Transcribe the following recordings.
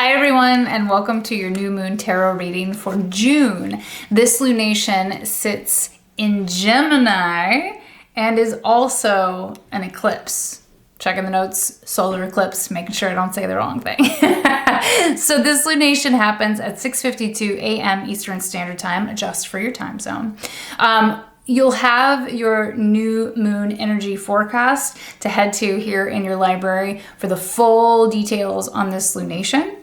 Hi everyone, and welcome to your new moon tarot reading for June. This lunation sits in Gemini and is also an eclipse. Checking the notes, solar eclipse, making sure I don't say the wrong thing. So this lunation happens at 6:52 a.m. Eastern Standard Time, adjust for your time zone. You'll have your new moon energy forecast to head to here in your library for the full details on this lunation.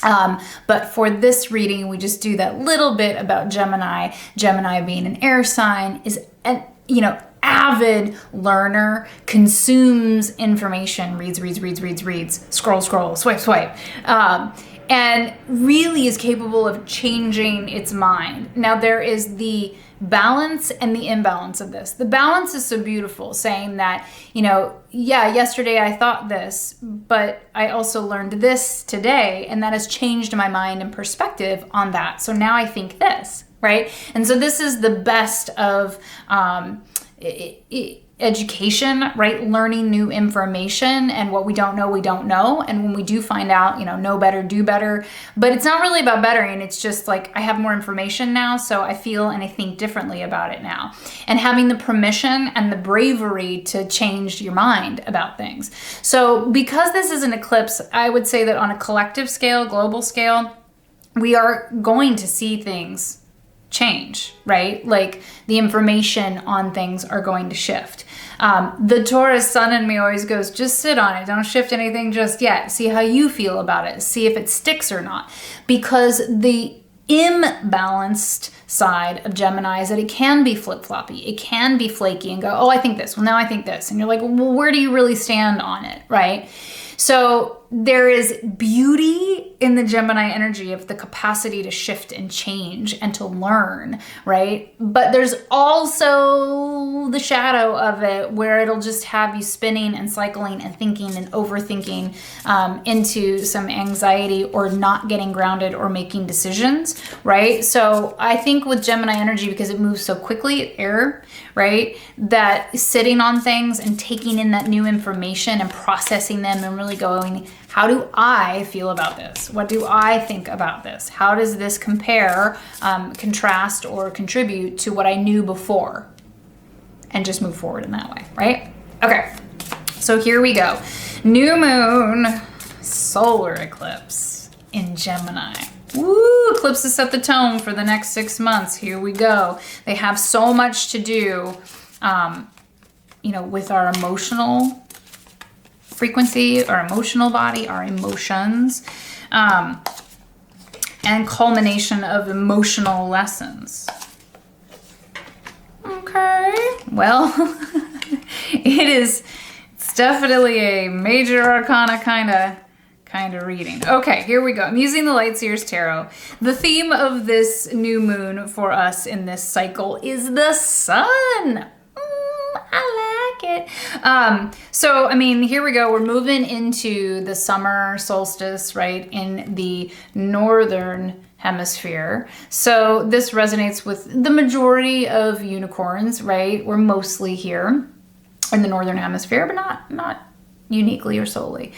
But for this reading, we just do that little bit about Gemini. Gemini being an air sign is an, avid learner, consumes information, reads, scroll, swipe, and really is capable of changing its mind. Now there is the balance and the imbalance of this. The balance is so beautiful, saying that, yesterday I thought this, but I also learned this today, and that has changed my mind and perspective on that. So now I think this, right? And so this is the best of education, right? Learning new information, and what we don't know. And when we do find out, know better, do better. But it's not really about bettering. It's just like, I have more information now, so I feel and I think differently about it now. And having the permission and the bravery to change your mind about things. So because this is an eclipse, I would say that on a collective scale, global scale, we are going to see things change, right? Like the information on things are going to shift. The Taurus sun in me always goes, just sit on it. Don't shift anything just yet. See how you feel about it. See if it sticks or not. Because the imbalanced side of Gemini is that it can be flip-floppy. It can be flaky and go, oh, I think this. Well, now I think this. And you're like, well, where do you really stand on it, right? So there is beauty in the Gemini energy of the capacity to shift and change and to learn, right? But there's also the shadow of it where it'll just have you spinning and cycling and thinking and overthinking into some anxiety or not getting grounded or making decisions, right? So I think with Gemini energy, because it moves so quickly, air, right? That sitting on things and taking in that new information and processing them and really going, how do I feel about this? What do I think about this? How does this compare, contrast, or contribute to what I knew before? And just move forward in that way, right? Okay, so here we go. New moon, solar eclipse in Gemini. Woo, eclipses set the tone for the next 6 months. Here we go. They have so much to do, with our emotional frequency, our emotional body, our emotions, and culmination of emotional lessons. Okay, well, it's definitely a major arcana kind of reading. Okay, here we go. I'm using the Lightseers Tarot. The theme of this new moon for us in this cycle is the sun. I like it. So, here we go. We're moving into the summer solstice, right, in the northern hemisphere. So this resonates with the majority of unicorns, right? We're mostly here in the northern hemisphere, but not uniquely or solely.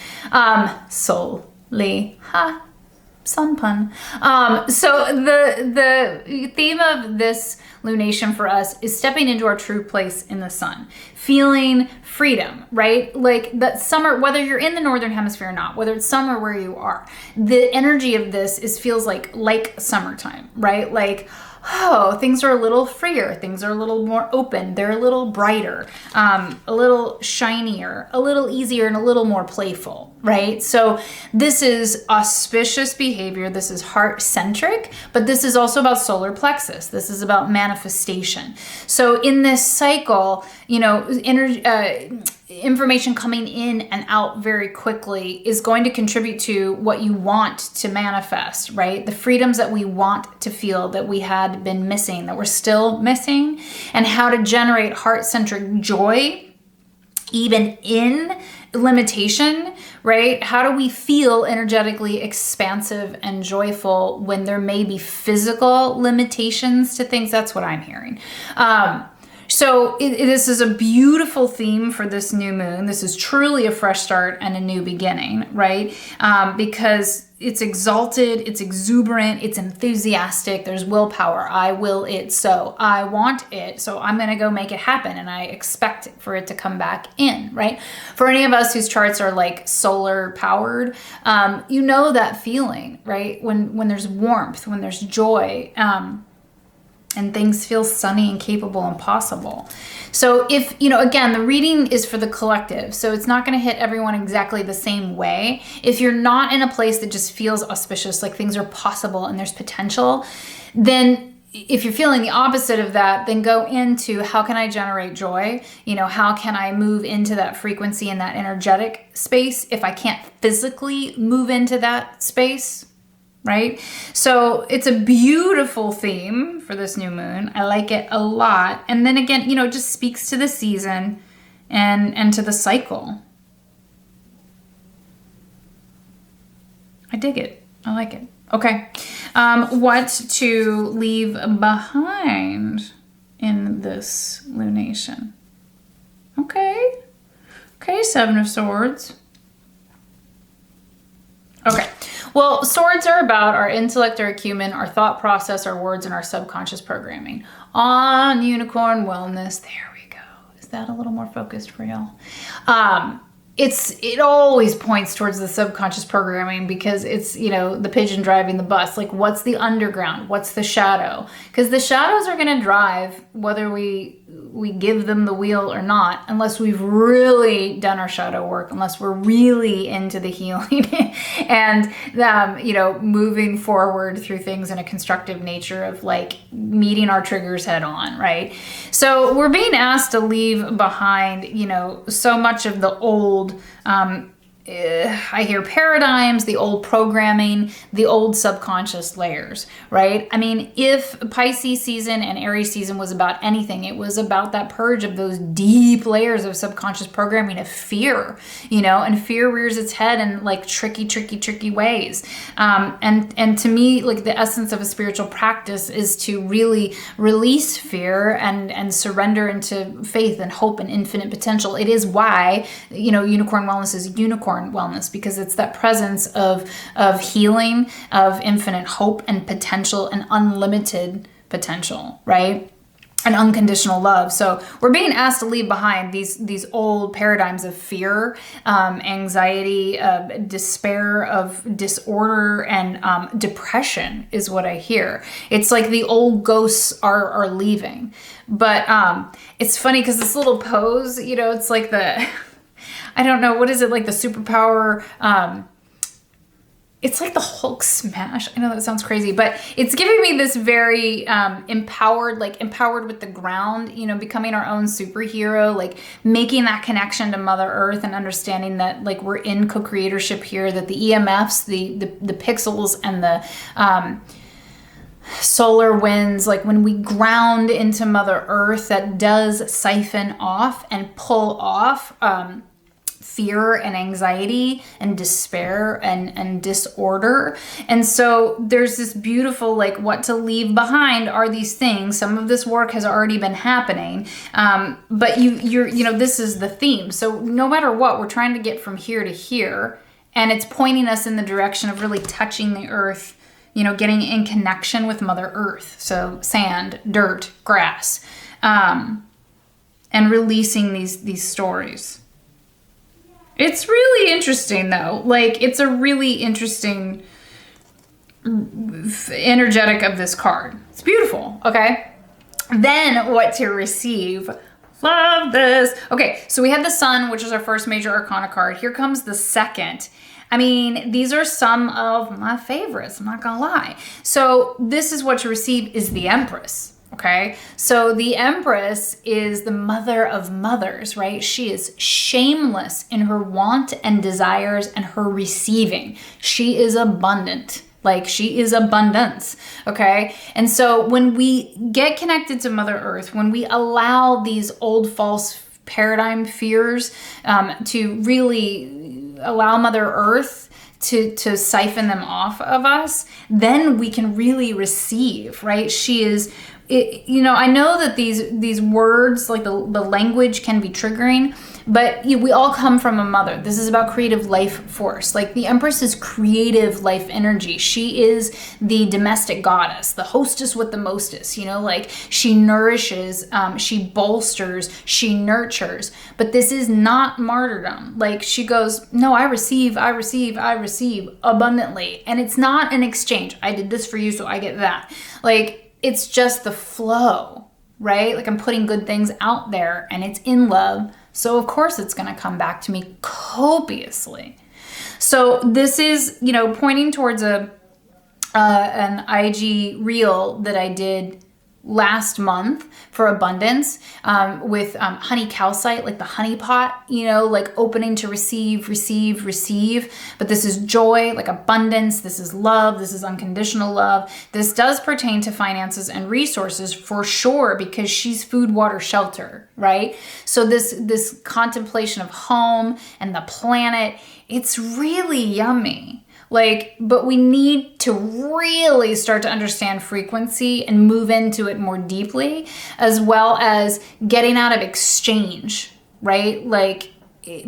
Sun pun. So the theme of this lunation for us is stepping into our true place in the sun, feeling freedom, right? Like that summer, whether you're in the northern hemisphere or not, whether it's summer where you are, the energy of this feels like summertime, right? Like, oh, things are a little freer, things are a little more open, they're a little brighter, a little shinier, a little easier, and a little more playful, right? So this is auspicious behavior, this is heart-centric, but this is also about solar plexus, this is about manifestation. So in this cycle, information coming in and out very quickly is going to contribute to what you want to manifest, right? The freedoms that we want to feel that we had been missing, that we're still missing, and how to generate heart-centric joy even in limitation, right? How do we feel energetically expansive and joyful when there may be physical limitations to things? That's what I'm hearing. So this is a beautiful theme for this new moon. This is truly a fresh start and a new beginning, right? Because it's exalted, it's exuberant, it's enthusiastic, there's willpower. I will it, so I want it, so I'm going to go make it happen, and I expect for it to come back in, right? For any of us whose charts are like solar powered, you know that feeling, right? When there's warmth, when there's joy, and things feel sunny and capable and possible. So if, again, the reading is for the collective, so it's not going to hit everyone exactly the same way. If you're not in a place that just feels auspicious, like things are possible and there's potential, then if you're feeling the opposite of that, then go into how can I generate joy? How can I move into that frequency and that energetic space if I can't physically move into that space? Right? So it's a beautiful theme for this new moon. I like it a lot. And then again, it just speaks to the season and to the cycle. I dig it. I like it. Okay. What to leave behind in this lunation? Okay. Okay, Seven of Swords. Okay. Well, swords are about our intellect, our acumen, our thought process, our words, and our subconscious programming. On Unicorn Wellness, there we go. Is that a little more focused for y'all? It always points towards the subconscious programming because it's, the pigeon driving the bus. Like, what's the underground? What's the shadow? Because the shadows are going to drive whether we give them the wheel or not, unless we've really done our shadow work, unless we're really into the healing and, moving forward through things in a constructive nature of like meeting our triggers head on, right? So we're being asked to leave behind, so much of the old, I hear paradigms, the old programming, the old subconscious layers, right? I mean, if Pisces season and Aries season was about anything, it was about that purge of those deep layers of subconscious programming of fear, and fear rears its head in like tricky ways. And to me, like the essence of a spiritual practice is to really release fear and surrender into faith and hope and infinite potential. It is why, Unicorn Wellness is unicorn wellness, because it's that presence of healing, of infinite hope and potential and unlimited potential, right? And unconditional love. So we're being asked to leave behind these old paradigms of fear, anxiety, despair, of disorder, and depression is what I hear. It's like the old ghosts are leaving. But it's funny because this little pose, it's like I don't know, what is it, like the superpower, it's like the Hulk smash. I know that sounds crazy, but it's giving me this very empowered with the ground, becoming our own superhero, like making that connection to Mother Earth and understanding that like we're in co-creatorship here, that the EMFs, the pixels and the solar winds, like when we ground into Mother Earth, that does siphon off and pull off fear and anxiety and despair and disorder. And so there's this beautiful, like, what to leave behind are these things. Some of this work has already been happening, but you're this is the theme. So no matter what, we're trying to get from here to here, and it's pointing us in the direction of really touching the earth, getting in connection with Mother Earth. So sand, dirt, grass, and releasing these stories. It's really interesting though. Like, it's a really interesting energetic of this card. It's beautiful. Okay. Then what to receive. Love this. Okay. So we had the Sun, which is our first major arcana card. Here comes the second. I mean, these are some of my favorites. I'm not gonna lie. So this is what to receive is the Empress. Okay, so the Empress is the mother of mothers, right? She is shameless in her want and desires and her receiving. She is abundant. Like, she is abundance, okay? And so when we get connected to Mother Earth, when we allow these old false paradigm fears to really allow Mother Earth to siphon them off of us, then we can really receive, right? She is I know that these words, like the language can be triggering, but we all come from a mother. This is about creative life force. Like the Empress is creative life energy. She is the domestic goddess, the hostess with the mostest, like she nourishes, she bolsters, she nurtures. But this is not martyrdom. Like she goes, no, I receive abundantly. And it's not an exchange. I did this for you, so I get that. Like, it's just the flow, right? Like I'm putting good things out there and it's in love. So of course it's going to come back to me copiously. So this is, pointing towards an IG reel that I did last month for abundance, with honey calcite, like the honey pot, like opening to receive. But this is joy, like abundance. This is love. This is unconditional love. This does pertain to finances and resources for sure, because she's food, water, shelter, right? So this contemplation of home and the planet, it's really yummy. But we need to really start to understand frequency and move into it more deeply, as well as getting out of exchange, right?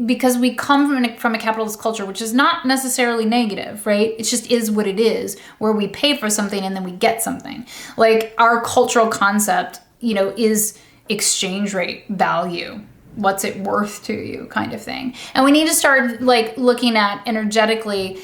Because we come from a capitalist culture, which is not necessarily negative, right? It just is what it is, where we pay for something and then we get something. Like our cultural concept, is exchange rate value. What's it worth to you, kind of thing. And we need to start looking at energetically,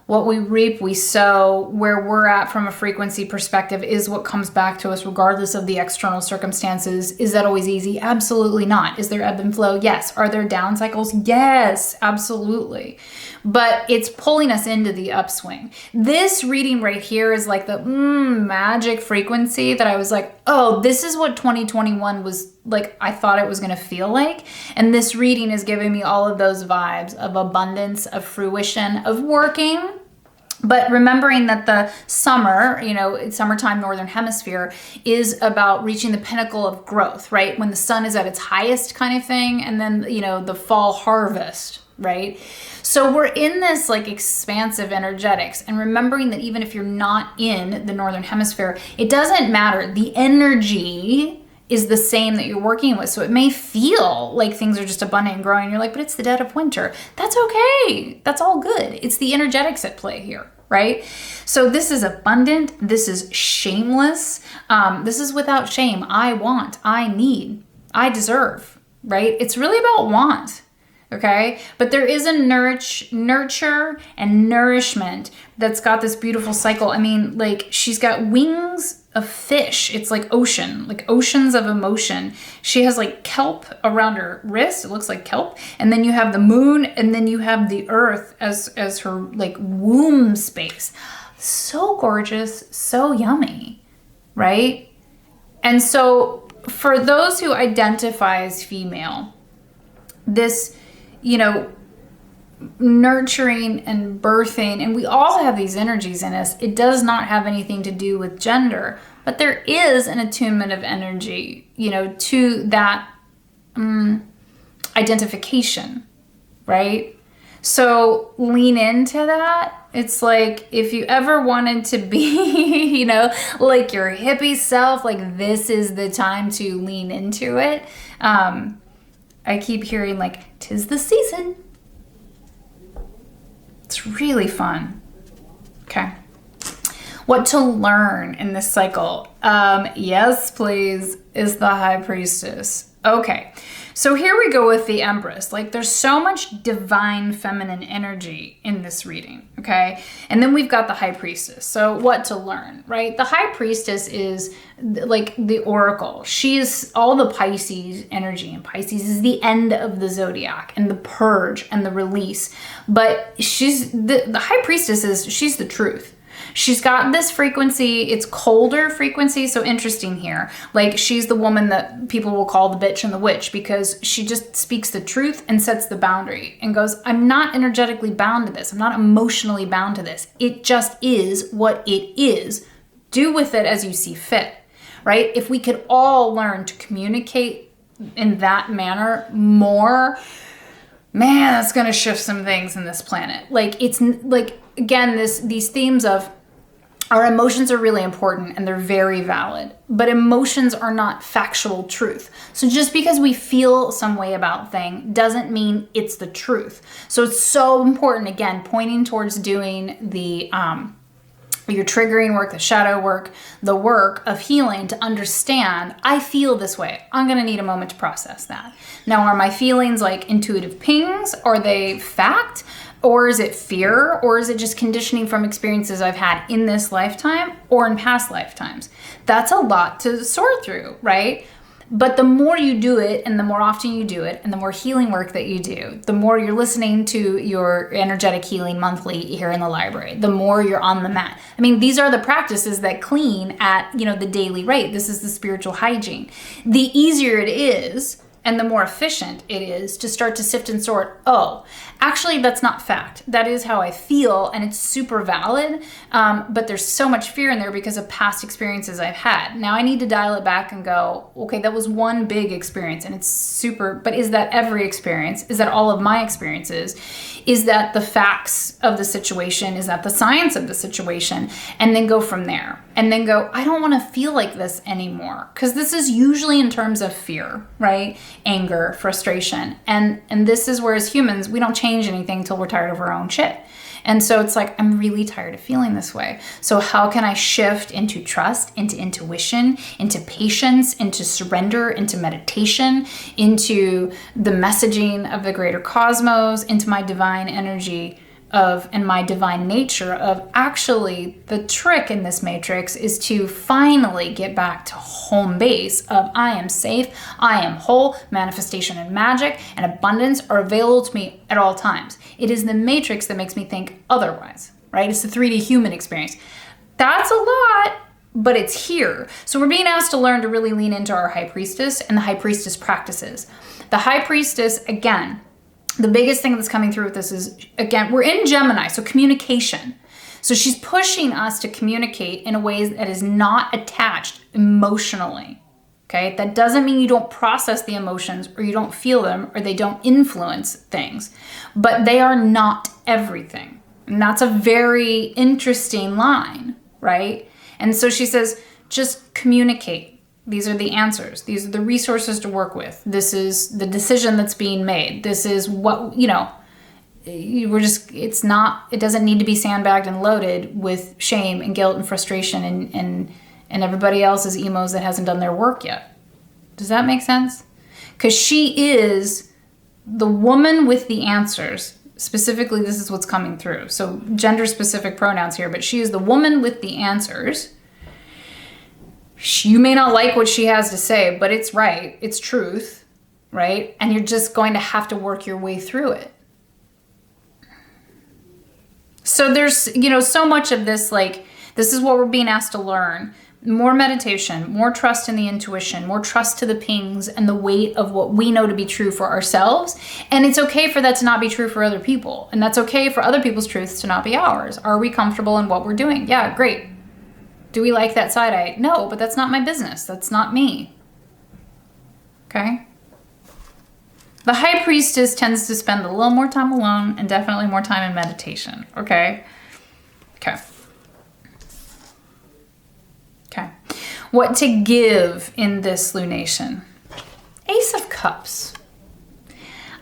what we reap, we sow. Where we're at from a frequency perspective is what comes back to us regardless of the external circumstances. Is that always easy? Absolutely not. Is there ebb and flow? Yes. Are there down cycles? Yes, absolutely. But it's pulling us into the upswing. This reading right here is like the magic frequency that I was like, oh, this is what 2021 was like. I thought it was going to feel like. And this reading is giving me all of those vibes of abundance, of fruition, of working. But remembering that the summer, summertime northern hemisphere is about reaching the pinnacle of growth, right? When the sun is at its highest kind of thing. And then, the fall harvest, right? So we're in this expansive energetics, and remembering that even if you're not in the northern hemisphere, it doesn't matter. The energy is the same that you're working with. So it may feel like things are just abundant and growing. You're like, but it's the dead of winter. That's okay. That's all good. It's the energetics at play here, right? So this is abundant. This is shameless. This is without shame. I want, I need, I deserve, right? It's really about want. Okay, but there is a nurture and nourishment that's got this beautiful cycle. I mean, she's got wings of fish. It's like oceans of emotion. She has kelp around her wrist. It looks like kelp. And then you have the moon, and then you have the earth as her womb space. So gorgeous, so yummy, right? And so for those who identify as female, this nurturing and birthing, and we all have these energies in us. It does not have anything to do with gender, but there is an attunement of energy, to that identification, right? So lean into that. It's like if you ever wanted to be, like your hippie self, this is the time to lean into it. I keep hearing 'tis the season. It's really fun. Okay. What to learn in this cycle? Yes, please, is the High Priestess. Okay. So here we go with the Empress. There's so much divine feminine energy in this reading, okay? And then we've got the High Priestess. So what to learn, right? The High Priestess is the oracle. She's all the Pisces energy, and Pisces is the end of the zodiac and the purge and the release. But she's the High Priestess she's the truth. She's got this frequency, it's colder frequency, so interesting here. She's the woman that people will call the bitch and the witch, because she just speaks the truth and sets the boundary and goes, I'm not energetically bound to this. I'm not emotionally bound to this. It just is what it is. Do with it as you see fit, right? If we could all learn to communicate in that manner more, man, that's going to shift some things in this planet. Again, these themes of Our emotions are really important and they're very valid, but emotions are not factual truth. So just because we feel some way about thing doesn't mean it's the truth. So it's so important, again, pointing towards doing the your triggering work, the shadow work, the work of healing to understand, I feel this way. I'm going to need a moment to process that. Now, are my feelings like intuitive pings? Are they fact? Or is it fear? Or is it just conditioning from experiences I've had in this lifetime or in past lifetimes? That's a lot to sort through, right? But the more you do it and the more often you do it and the more healing work that you do, the more you're listening to your energetic healing monthly here in the library, the more you're on the mat. I mean, these are the practices that clean at, the daily rate. This is the spiritual hygiene. The easier it is and the more efficient it is to start to sift and sort, oh, actually, that's not fact. That is how I feel, and it's super valid, but there's so much fear in there because of past experiences I've had. Now, I need to dial it back and go, okay, that was one big experience, and it's super, but is that every experience? Is that all of my experiences? Is that the facts of the situation? Is that the science of the situation? And then go from there. And then go, I don't want to feel like this anymore. Because this is usually in terms of fear, right? Anger, frustration. And this is where as humans, we don't change anything until we're tired of our own shit. And so it's like, I'm really tired of feeling this way. So how can I shift into trust, into intuition, into patience, into surrender, into meditation, into the messaging of the greater cosmos, into my divine energy and my divine nature of actually the trick in this matrix is to finally get back to home base of I am safe, I am whole, manifestation and magic and abundance are available to me at all times. It is the matrix that makes me think otherwise, right? It's the 3D human experience. That's a lot, but it's here. So we're being asked to learn to really lean into our high priestess and the high priestess practices. The high priestess, again, the biggest thing that's coming through with this is, again, we're in Gemini, so communication. So she's pushing us to communicate in a way that is not attached emotionally, okay? That doesn't mean you don't process the emotions or you don't feel them or they don't influence things, but they are not everything. And that's a very interesting line, right? And so she says, just communicate. These are the answers. These are the resources to work with. This is the decision that's being made. This is what, it doesn't need to be sandbagged and loaded with shame and guilt and frustration and everybody else's emos that hasn't done their work yet. Does that make sense? Because she is the woman with the answers. Specifically, this is what's coming through. So gender specific pronouns here, but she is the woman with the answers. You may not like what she has to say, but it's right. It's truth, right? And you're just going to have to work your way through it. So there's, so much of this, like, this is what we're being asked to learn. More meditation, more trust in the intuition, more trust to the pings and the weight of what we know to be true for ourselves. And it's okay for that to not be true for other people. And that's okay for other people's truths to not be ours. Are we comfortable in what we're doing? Yeah, great. Do we like that side eye? No, but that's not my business. That's not me. Okay? The high priestess tends to spend a little more time alone and definitely more time in meditation. Okay? Okay. Okay. What to give in this lunation? Ace of Cups.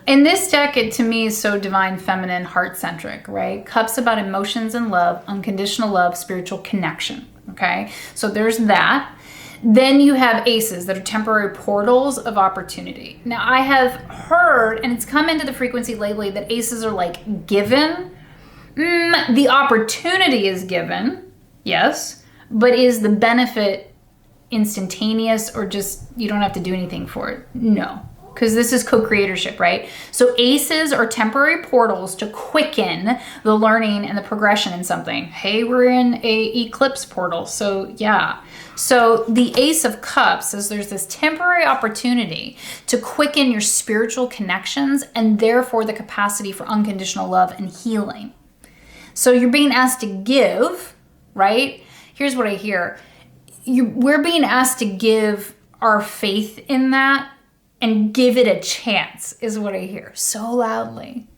In this deck, it to me is so divine, feminine, heart-centric, right? Cups about emotions and love, unconditional love, spiritual connection. Okay, so there's that. Then you have aces that are temporary portals of opportunity. Now, I have heard, and it's come into the frequency lately, that aces are like given. The opportunity is given, yes, but is the benefit instantaneous or just you don't have to do anything for it? No. Because this is co-creatorship, right? So aces are temporary portals to quicken the learning and the progression in something. Hey, we're in a eclipse portal, so yeah. So the Ace of Cups says there's this temporary opportunity to quicken your spiritual connections and therefore the capacity for unconditional love and healing. So you're being asked to give, right? Here's what I hear. We're being asked to give our faith in that and give it a chance is what I hear so loudly.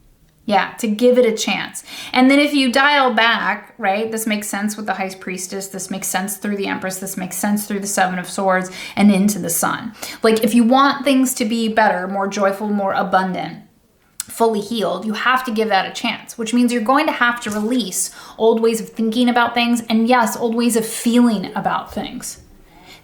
Yeah, to give it a chance. And then if you dial back, right, this makes sense with the High Priestess, this makes sense through the Empress, this makes sense through the Seven of Swords and into the Sun. Like if you want things to be better, more joyful, more abundant, fully healed, you have to give that a chance, which means you're going to have to release old ways of thinking about things and yes, old ways of feeling about things.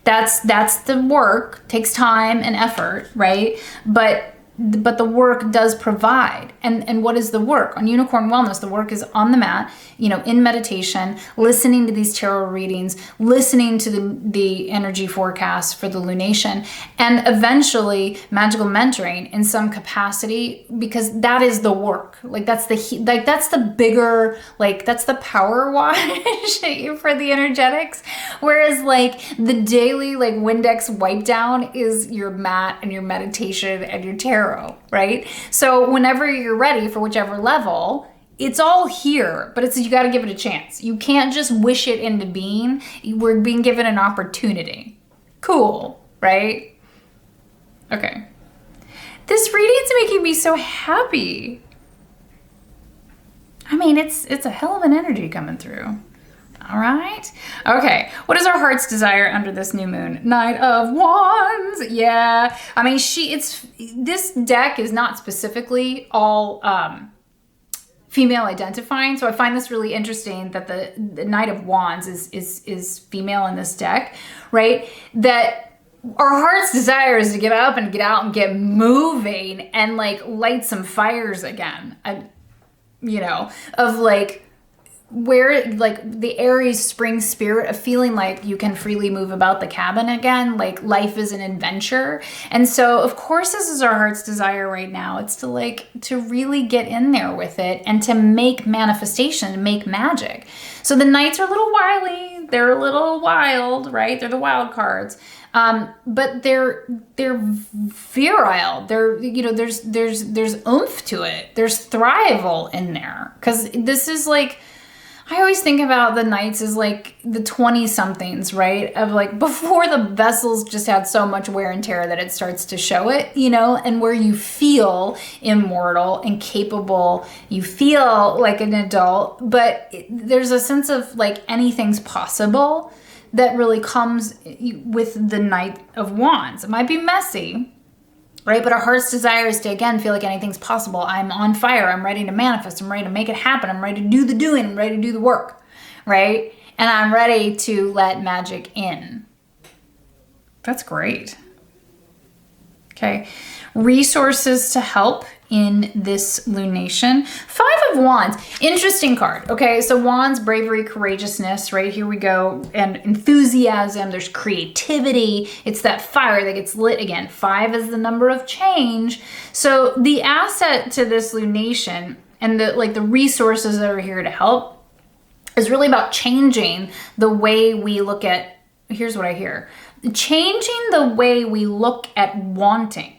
That's the work, takes time and effort, right? But the work does provide. And what is the work? On Unicorn Wellness, the work is on the mat, you know, in meditation, listening to these tarot readings, listening to the energy forecasts for the lunation, and eventually magical mentoring in some capacity, because that is the work. Like that's the bigger, like that's the power wash for the energetics. Whereas like the daily like Windex wipe down is your mat and your meditation and your tarot, right? So whenever you're ready for whichever level, it's all here, but you got to give it a chance. You can't just wish it into being. We're being given an opportunity. Cool, right? Okay. This reading's making me so happy. I mean, it's a hell of an energy coming through. All right. Okay. What is our heart's desire under this new moon? Knight of Wands. Yeah. I mean, this deck is not specifically all female identifying. So I find this really interesting that the Knight of Wands is female in this deck, right? That our heart's desire is to get up and get out and get moving and like light some fires again. You know, of like, where like the Aries spring spirit of feeling like you can freely move about the cabin again, like life is an adventure. And so of course this is our heart's desire right now. It's to really get in there with it and to make manifestation, to make magic. So the knights are a little wily, they're a little wild, right? They're the wild cards. But they're virile. They're, you know, there's oomph to it. There's thrival in there. 'Cause this is like, I always think about the knights as like the 20 somethings, right? Of like before the vessels just had so much wear and tear that it starts to show it, you know, and where you feel immortal and capable, you feel like an adult, but there's a sense of like anything's possible that really comes with the Knight of Wands. It might be messy, right? But our heart's desire is to, again, feel like anything's possible. I'm on fire. I'm ready to manifest. I'm ready to make it happen. I'm ready to do the doing. I'm ready to do the work, right? And I'm ready to let magic in. That's great. Okay. Resources to help in this lunation. 5 of Wands. Interesting card. Okay, so Wands, bravery, courageousness, right? Here we go. And enthusiasm. There's creativity. It's that fire that gets lit again. 5 is the number of change. So the asset to this lunation and the resources that are here to help is really about changing the way we look at, here's what I hear, changing the way we look at wanting.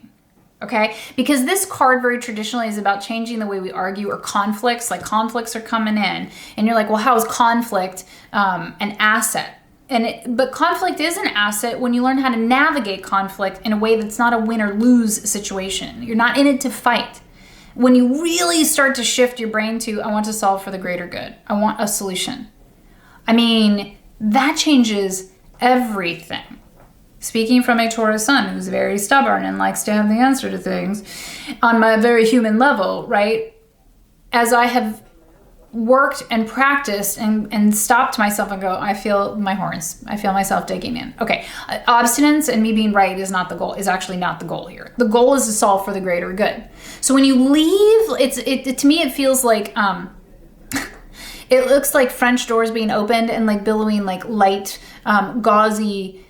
Okay, because this card very traditionally is about changing the way we argue or conflicts. Like conflicts are coming in and you're like, well, how is conflict an asset? But conflict is an asset when you learn how to navigate conflict in a way that's not a win or lose situation. You're not in it to fight. When you really start to shift your brain to, I want to solve for the greater good. I want a solution. I mean, that changes everything. Speaking from a Taurus sun who's very stubborn and likes to have the answer to things on my very human level, right? As I have worked and practiced and stopped myself and go, I feel my horns. I feel myself digging in. Okay, obstinance and me being right is not the goal, is actually not the goal here. The goal is to solve for the greater good. So when you leave, to me, it feels like, it looks like French doors being opened and like billowing like light, gauzy,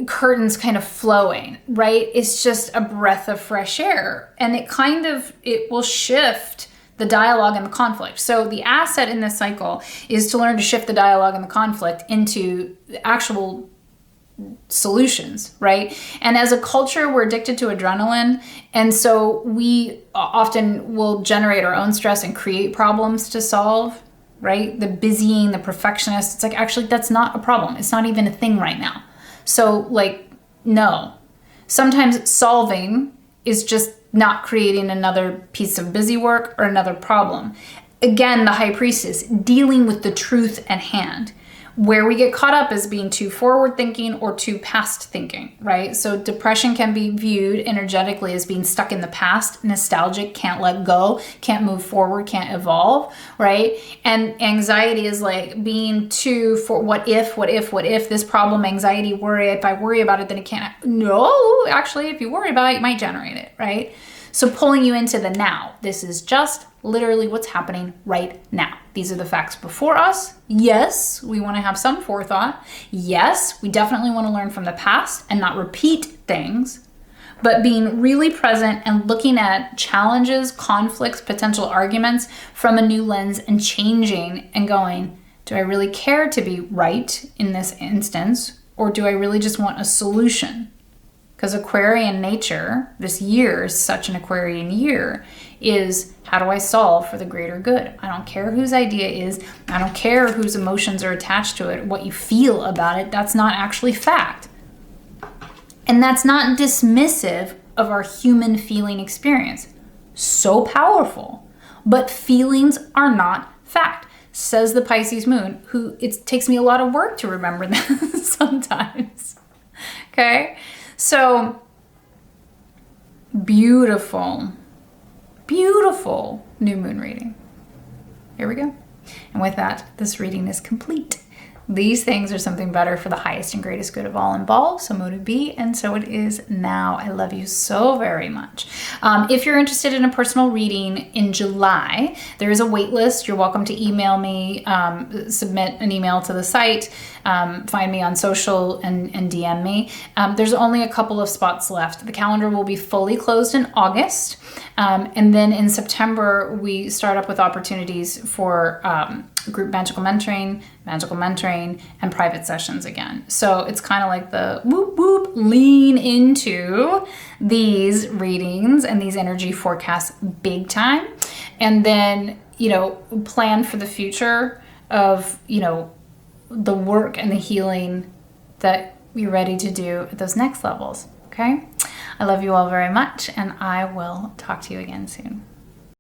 curtains kind of flowing, right? It's just a breath of fresh air, and it will shift the dialogue and the conflict. So the asset in this cycle is to learn to shift the dialogue and the conflict into actual solutions, right? And as a culture, we're addicted to adrenaline, and so we often will generate our own stress and create problems to solve, right? The busying, the perfectionist, it's like, actually, that's not a problem. It's not even a thing right now. So like, no. Sometimes solving is just not creating another piece of busy work or another problem. Again, the High Priestess, dealing with the truth at hand. Where we get caught up is being too forward thinking or too past thinking, right? So depression can be viewed energetically as being stuck in the past, nostalgic, can't let go, can't move forward, can't evolve, right? And anxiety is like being too for what if this problem, anxiety, worry, if I worry about it, then it can't. No, actually, if you worry about it, you might generate it, right? So pulling you into the now. This is just literally what's happening right now. These are the facts before us. Yes, we want to have some forethought. Yes, we definitely want to learn from the past and not repeat things, but being really present and looking at challenges, conflicts, potential arguments from a new lens and changing and going, do I really care to be right in this instance, or do I really just want a solution? Because Aquarian nature, this year is such an Aquarian year, is how do I solve for the greater good? I don't care whose idea is. I don't care whose emotions are attached to it, what you feel about it. That's not actually fact. And that's not dismissive of our human feeling experience. So powerful. But feelings are not fact, says the Pisces moon, who it takes me a lot of work to remember that sometimes. Okay? So, beautiful, beautiful new moon reading. Here we go. And with that, this reading is complete. These things are something better for the highest and greatest good of all involved. So mote it be, and so it is now. I love you so very much. If you're interested in a personal reading in July, there is a wait list. You're welcome to email me, submit an email to the site, find me on social and DM me. There's only a couple of spots left. The calendar will be fully closed in August. And then in September, we start up with opportunities for group magical mentoring, and private sessions again. So it's kind of like the whoop whoop, lean into these readings and these energy forecasts big time. And then, plan for the future of, the work and the healing that you're ready to do at those next levels. Okay? I love you all very much, and I will talk to you again soon.